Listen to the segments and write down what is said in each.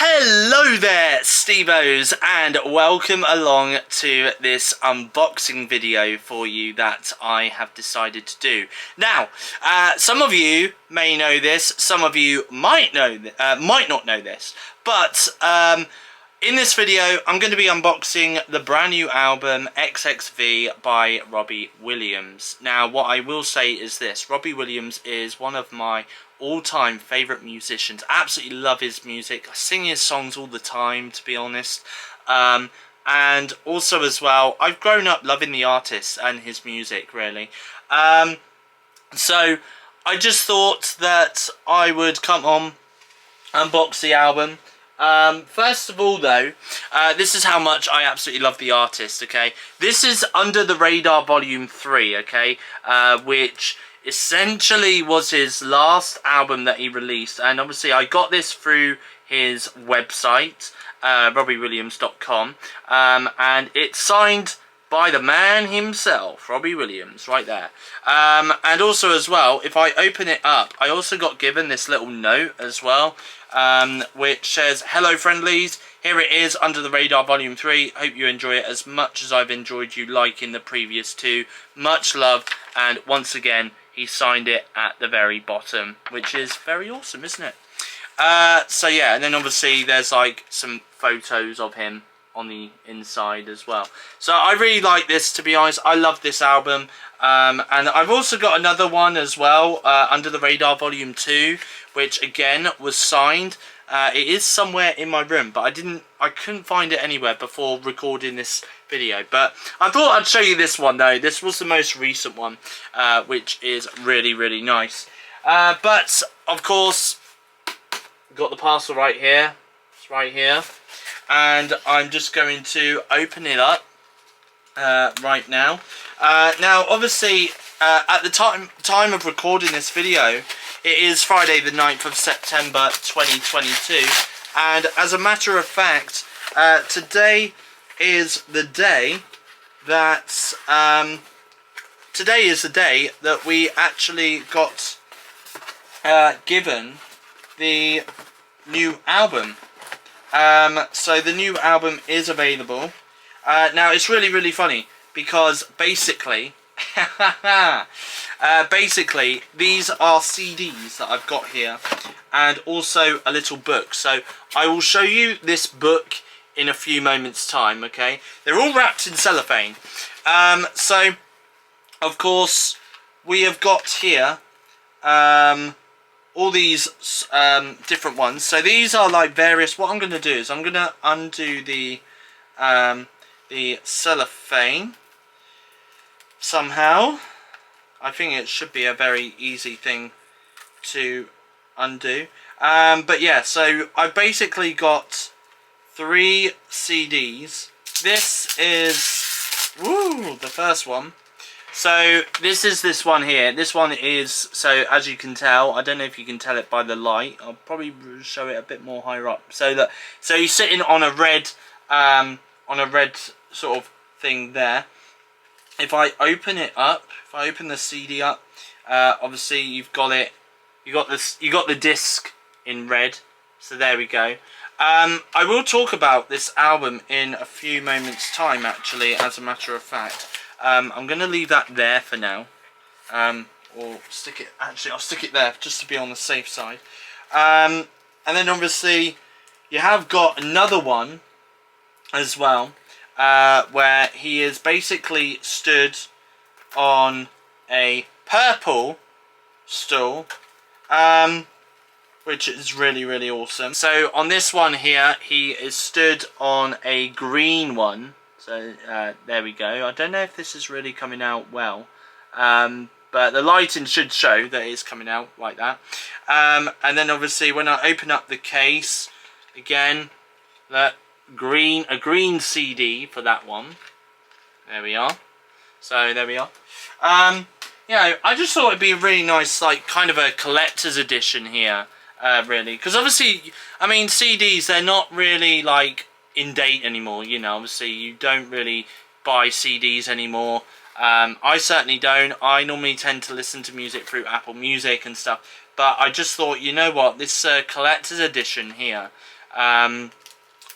Hello there, Stevos, and welcome along to this unboxing video for you that I have decided to do. Now, some of you may know this, some of you might not know this, but in this video I'm going to be unboxing the brand new album XXV by Robbie Williams. Now, what I will say is this: Robbie Williams is one of my all-time favourite musicians. Absolutely love his music. I sing his songs all the time, to be honest. And also as well, I've grown up loving the artist and his music, really. So I just thought that I would come on, unbox the album. First of all though, this is how much I absolutely love the artist, okay? This is Under the Radar Volume 3, okay? Which essentially was his last album that he released, and obviously I got this through his website, robbiewilliams.com, and it's signed by the man himself, Robbie Williams, right there. And also as well, if I open it up, I also got given this little note as well, which says, "Hello friendlies, here it is, Under the Radar Volume 3. Hope you enjoy it as much as I've enjoyed you liking the previous two. Much love." And once again, he signed it at the very bottom, which is very awesome, isn't it? So yeah, and then obviously there's like some photos of him on the inside as well. So I really like this, to be honest. I love this album. And I've also got another one as well, Under the Radar Volume 2, which again was signed. It is somewhere in my room, but I couldn't find it anywhere before recording this video. But I thought I'd show you this one though. This was the most recent one, which is really, really nice. But of course, got the parcel right here. It's right here, and I'm just going to open it up right now. Now, obviously, at the time of recording this video, it is Friday the 9th of September 2022, and as a matter of fact, today is the day that we actually got given the new album. So the new album is available. Now it's really, really funny because basically these are CDs that I've got here, and also a little book. So I will show you this book in a few moments time, okay? They're all wrapped in cellophane. So of course we have got here all these different ones. So these are like various. What I'm going to do is I'm going to undo the cellophane somehow. I think it should be a very easy thing to undo. But yeah, so I basically got 3 CDs. This is the first one. So this is this one here. This one is, so as you can tell, I don't know if you can tell it by the light. I'll probably show it a bit more higher up. So he's sitting on a red sort of thing there. If I open it up, if I open the CD up, obviously you've got it. You got the disc in red. So there we go. I will talk about this album in a few moments' time, actually, as a matter of fact. I'm going to leave that there for now, or stick it, actually I'll stick it there just to be on the safe side. And then obviously you have got another one as well, where he is basically stood on a purple stool, which is really, really awesome. So on this one here, he is stood on a green one. So there we go. I don't know if this is really coming out well, but the lighting should show that it's coming out like that. And then obviously when I open up the case, again, a green CD for that one. There we are. So there we are. Yeah, I just thought it'd be a really nice, like, kind of a collector's edition here, really, because obviously, I mean, CDs, they're not really like in date anymore, you know. Obviously you don't really buy CDs anymore. I certainly don't. I normally tend to listen to music through Apple Music and stuff, but I just thought, you know what, this collector's edition here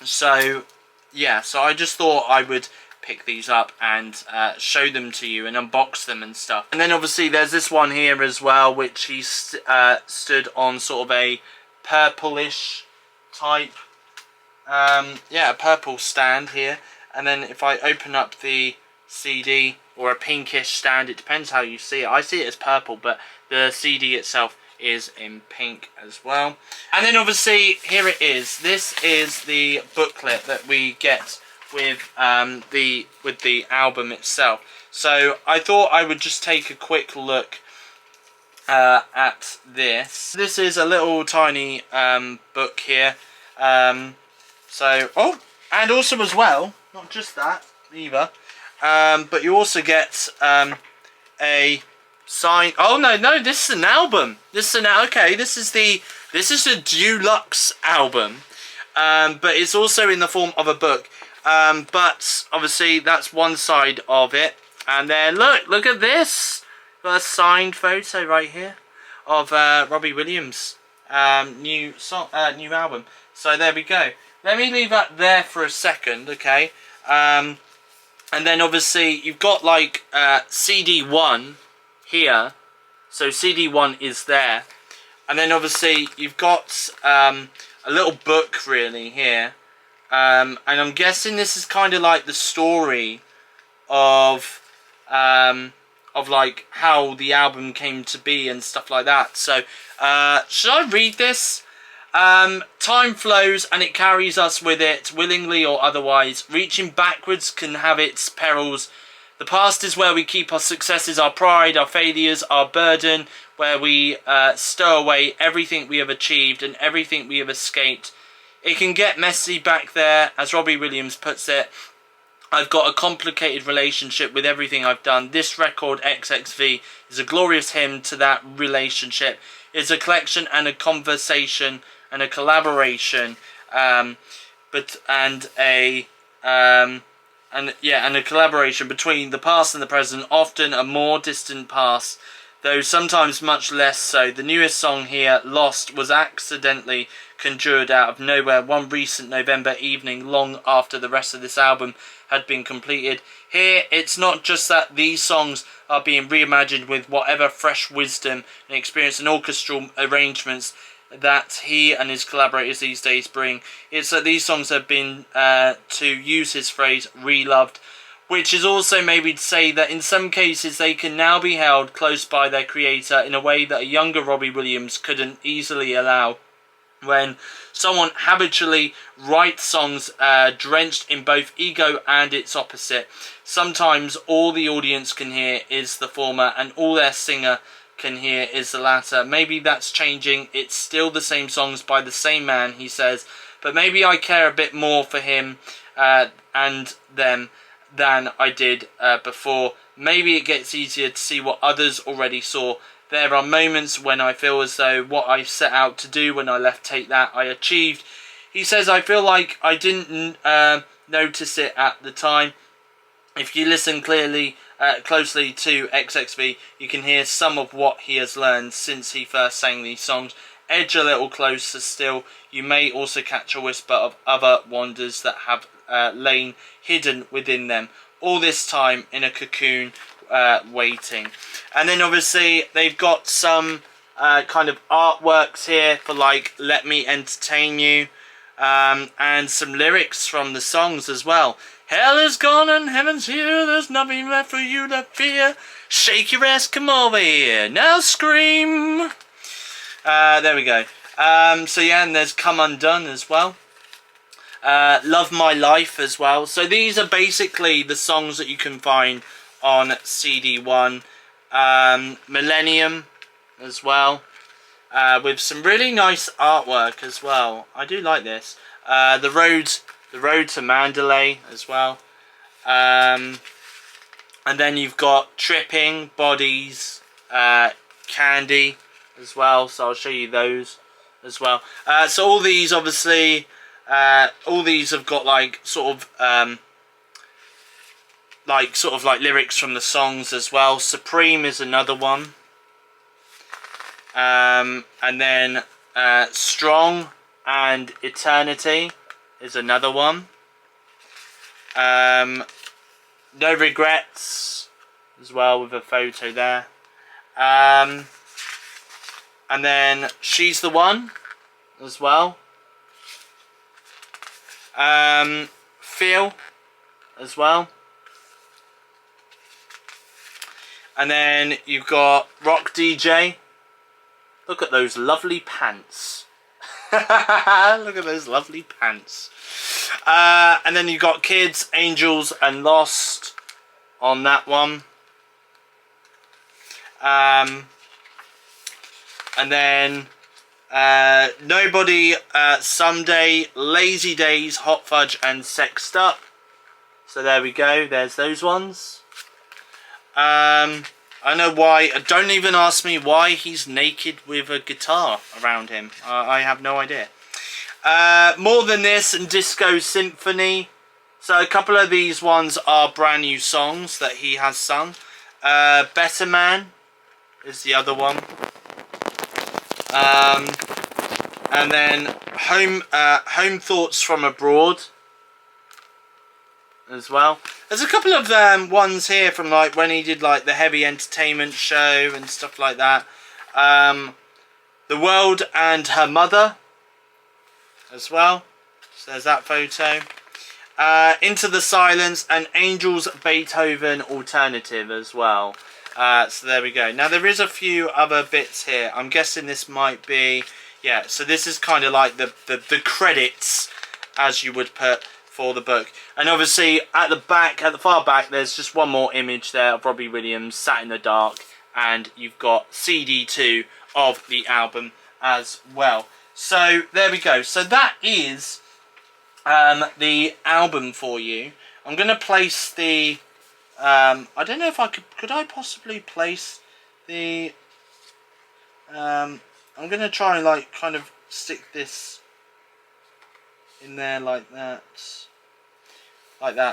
So yeah, so I just thought I would pick these up and show them to you and unbox them and stuff. And then obviously there's this one here as well, which he stood on sort of a purplish type, yeah, purple stand here. And then if I open up the CD, or a pinkish stand, it depends how you see it. I see it as purple, but the CD itself is in pink as well. And then obviously here it is. This is the booklet that we get with the album itself. So I thought I would just take a quick look at this. This is a little tiny book here. So, oh, and also as well, not just that either, but you also get a sign. Oh no, this is an album. This is okay. This is a deluxe album, but it's also in the form of a book. But obviously that's one side of it, and then look at this. Got a signed photo right here of Robbie Williams' new album. So there we go. Let me leave that there for a second, okay? And then obviously you've got like CD1 here, so CD1 is there, and then obviously you've got a little book really here, and I'm guessing this is kind of like the story of like how the album came to be and stuff like that. So should I read this? Time flows and it carries us with it, willingly or otherwise. Reaching backwards can have its perils. The past is where we keep our successes, our pride, our failures, our burden, where we stow away everything we have achieved and everything we have escaped. It can get messy back there, as Robbie Williams puts it. I've got a complicated relationship with everything I've done. This record, XXV, is a glorious hymn to that relationship. It's a collection and a conversation and a collaboration, and a collaboration between the past and the present, often a more distant past, though sometimes much less so. The newest song here, Lost, was accidentally conjured out of nowhere one recent November evening, long after the rest of this album had been completed. Here, it's not just that these songs are being reimagined with whatever fresh wisdom and experience and orchestral arrangements that he and his collaborators these days bring. It's that these songs have been, to use his phrase, reloved, which is also maybe to say that in some cases they can now be held close by their creator in a way that a younger Robbie Williams couldn't easily allow. When someone habitually writes songs drenched in both ego and its opposite, sometimes all the audience can hear is the former and all their singer can hear is the latter. Maybe that's changing. It's still the same songs by the same man, he says, but maybe I care a bit more for him and them than I did before. Maybe it gets easier to see what others already saw. There are moments when I feel as though what I set out to do when I left Take That I achieved. He says, I feel like I didn't notice it at the time. If you listen closely to XXV, you can hear some of what he has learned since he first sang these songs. Edge a little closer still, you may also catch a whisper of other wonders that have lain hidden within them. All this time in a cocoon, waiting. And then obviously they've got some kind of artworks here for like Let Me Entertain You, and some lyrics from the songs as well. Hell is gone and heaven's here, there's nothing left for you to fear. Shake your ass, come over here, now scream. There we go. So yeah, and there's Come Undone as well. Love My Life as well. So these are basically the songs that you can find on CD1. Millennium as well, with some really nice artwork as well. I do like this. The Road to Mandalay as well. And then you've got Tripping, Bodies, Candy as well. So I'll show you those as well. So all these obviously, all these have got like sort of lyrics from the songs as well. Supreme is another one. And then Strong and Eternity is another one. No Regrets as well, with a photo there. And then She's the One as well. Feel as well. And then you've got Rock DJ. Look at those lovely pants. Look at those lovely pants. And then you've got Kids, Angels and Lost on that one. And then Nobody, Someday, Lazy Days, Hot Fudge and Sexed Up. So there we go, there's those ones. I know why, don't even ask me why he's naked with a guitar around him. I have no idea. More Than This and Disco Symphony. So a couple of these ones are brand new songs that he has sung. Better Man is the other one. And then Home Thoughts from Abroad as well. There's a couple of ones here from like when he did like the Heavy Entertainment show and stuff like that. The World and Her Mother as well. So there's that photo. Into the Silence and Angels Beethoven Alternative as well. So there we go. Now there is a few other bits here. I'm guessing this might be, yeah, so this is kind of like the credits, as you would put, for the book. And obviously at the back, at the far back, there's just one more image there of Robbie Williams sat in the dark, and you've got CD2 of the album as well. So there we go. So that is the album for you. I'm going to place the I don't know if I could I possibly place the I'm going to try and like kind of stick this in there like that,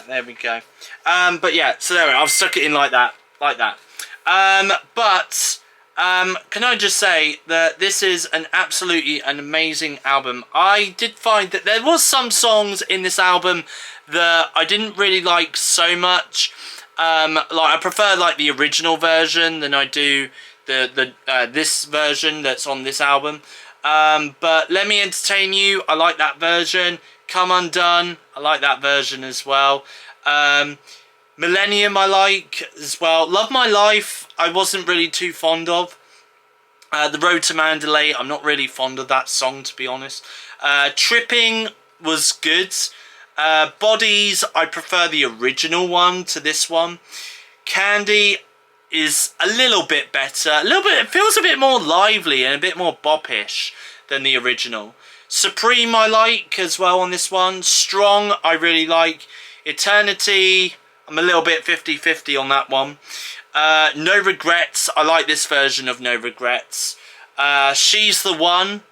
there we go. But yeah, so there we go. I've stuck it in like that, but can I just say that this is absolutely an amazing album. I did find that there was some songs in this album that I didn't really like so much. Like I prefer like the original version than I do this version that's on this album. But Let Me Entertain You, I like that version. Come Undone, I like that version as well. Millennium I like as well. Love My Life, I wasn't really too fond of. The Road to Mandalay, I'm not really fond of that song, to be honest. Tripping was good. Bodies, I prefer the original one to this one. Candy is a little bit better. It feels a bit more lively and a bit more bop-ish than the original. Supreme I like as well on this one. Strong I really like. Eternity, I'm a little bit 50-50 on that one. No Regrets, I like this version of No Regrets. She's the One,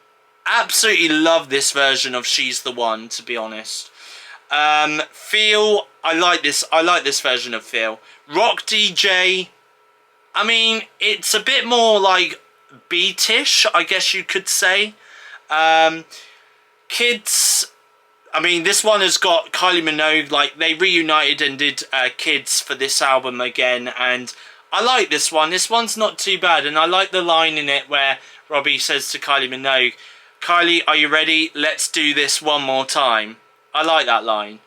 absolutely love this version of She's the One, to be honest. Feel, I like this version of Feel. Rock DJ, I mean, it's a bit more like beatish, I guess you could say. Kids, I mean, this one has got Kylie Minogue, like they reunited and did Kids for this album again, and I like this one. This one's not too bad, and I like the line in it where Robbie says to Kylie Minogue, "Kylie, are you ready? Let's do this one more time." I like that line.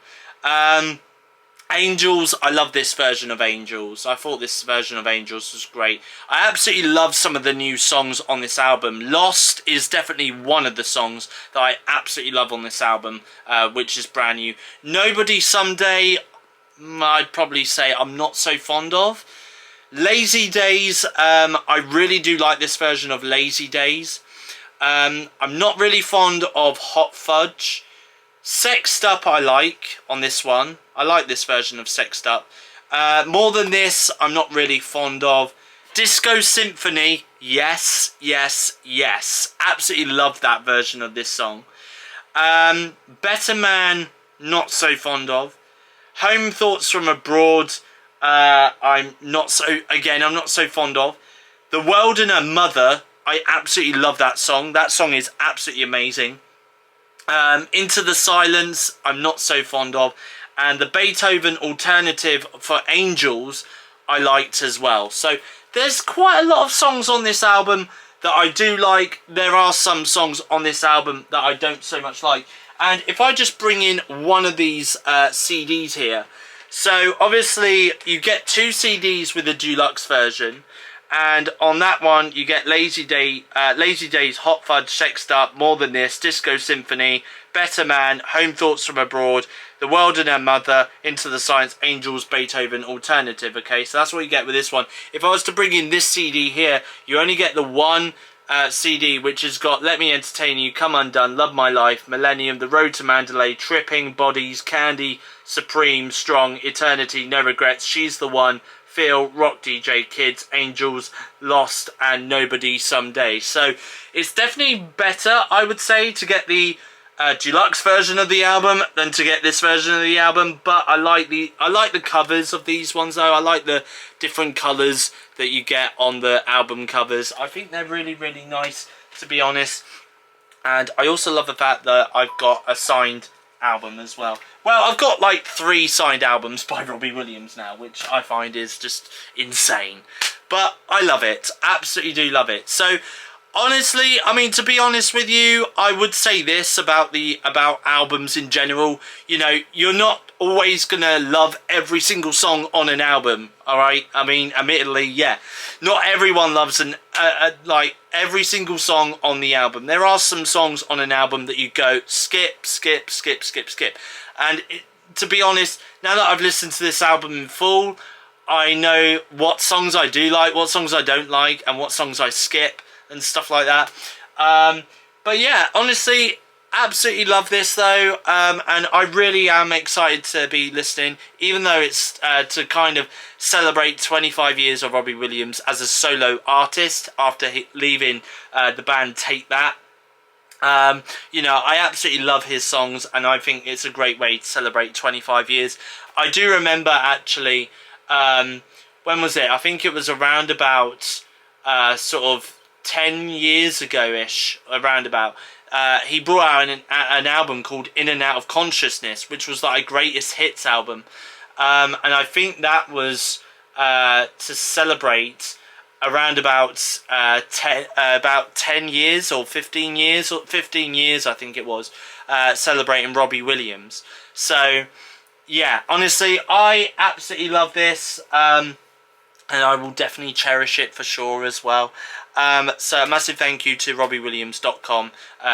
Angels, I love this version of Angels. I thought this version of Angels was great. I absolutely love some of the new songs on this album. Lost is definitely one of the songs that I absolutely love on this album, which is brand new. Nobody Someday, I'd probably say I'm not so fond of. Lazy Days, I really do like this version of Lazy Days. I'm not really fond of Hot Fudge. Sexed Up I like on this one. I like this version of Sexed Up. More Than This, I'm not really fond of. Disco Symphony, yes, yes, yes. Absolutely love that version of this song. Better Man, not so fond of. Home Thoughts from Abroad, I'm not so fond of. The World and Her Mother, I absolutely love that song. That song is absolutely amazing. Into the Silence, I'm not so fond of. And the Beethoven alternative for Angels, I liked as well. So there's quite a lot of songs on this album that I do like. There are some songs on this album that I don't so much like. And if I just bring in one of these CDs here. So obviously you get 2 CDs with a deluxe version. And on that one you get Lazy Days, Hot Fudge, Sexed Up, More Than This, Disco Symphony, Better Man, Home Thoughts from Abroad, The World and Her Mother, Into the Silence, Angels, Beethoven alternative. Okay, so that's what you get with this one. If I was to bring in this CD here, you only get the one CD, which has got Let Me Entertain You, Come Undone, Love My Life, Millennium, The Road to Mandalay, Tripping, Bodies, Candy, Supreme, Strong, Eternity, No Regrets, She's the One, Feel, Rock DJ, Kids, Angels, Lost, and Nobody Someday. So it's definitely better, I would say, to get the deluxe version of the album than to get this version of the album. But I like the covers of these ones though. I like the different colours that you get on the album covers. I think they're really, really nice, to be honest. And I also love the fact that I've got a signed album as well. Well, I've got like 3 signed albums by Robbie Williams now, which I find is just insane. But I love it. Absolutely do love it. So honestly, I mean, to be honest with you, I would say this about albums in general. You know, you're not always gonna love every single song on an album, all right? I mean, admittedly, yeah, not everyone loves like every single song on the album. There are some songs on an album that you go skip, skip, skip, skip, skip. And to be honest, now that I've listened to this album in full, I know what songs I do like, what songs I don't like, and what songs I skip and stuff like that. But yeah, honestly, absolutely love this though, and I really am excited to be listening, even though it's to kind of celebrate 25 years of Robbie Williams as a solo artist after leaving the band Take That. You know, I absolutely love his songs, and I think it's a great way to celebrate 25 years. I do remember actually, when was it? I think it was around about sort of 10 years ago-ish, around about. He brought out an album called In and Out of Consciousness, which was like a greatest hits album. And I think that was to celebrate around about 10 years or 15 years, or 15 years I think it was, celebrating Robbie Williams. So yeah, honestly, I absolutely love this, and I will definitely cherish it for sure as well. So a massive thank you to RobbieWilliams.com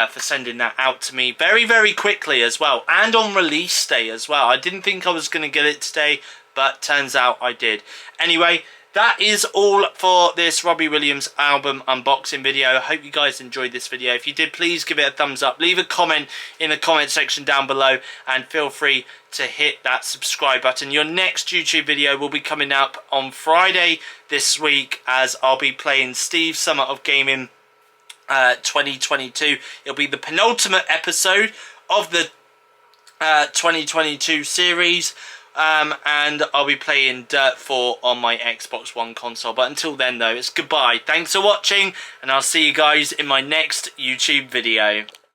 for sending that out to me very, very quickly as well, and on release day as well. I didn't think I was going to get it today, but turns out I did. Anyway, that is all for this Robbie Williams album unboxing video. I hope you guys enjoyed this video. If you did, please give it a thumbs up. Leave a comment in the comment section down below, and feel free to hit that subscribe button. Your next YouTube video will be coming up on Friday this week, as I'll be playing Steve Summer of Gaming 2022. It'll be the penultimate episode of the 2022 series. And I'll be playing Dirt 4 on my Xbox One console. But until then though, it's goodbye. Thanks for watching, and I'll see you guys in my next YouTube video.